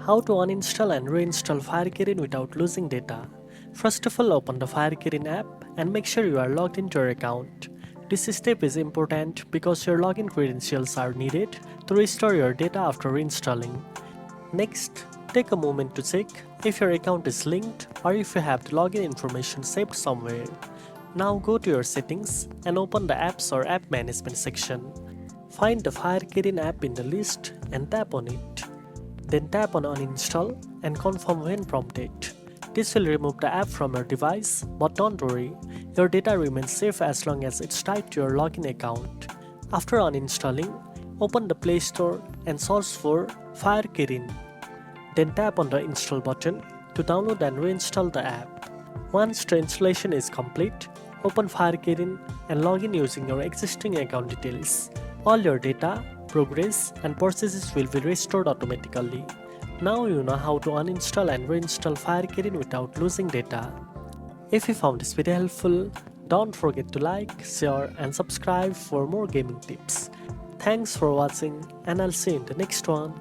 How to uninstall and reinstall Fire Kirin without losing data. First of all, open the Fire Kirin app and make sure you are logged into your account. This step is important because your login credentials are needed to restore your data after reinstalling. Next, take a moment to check if your account is linked or if you have the login information saved somewhere. Now go to your settings and open the apps or app management section. Find the Fire Kirin app in the list and tap on it. Then tap on uninstall and confirm when prompted. This will remove the app from your device, but don't worry, your data remains safe as long as it's tied to your login account. After uninstalling, open the Play Store and search for Fire Kirin. Then tap on the install button to download and reinstall the app. Once the installation is complete, open Fire Kirin and log in using your existing account details. All your data, progress, and purchases will be restored automatically. Now you know how to uninstall and reinstall Fire Kirin without losing data. If you found this video helpful, don't forget to like, share, and subscribe for more gaming tips. Thanks for watching, and I'll see you in the next one.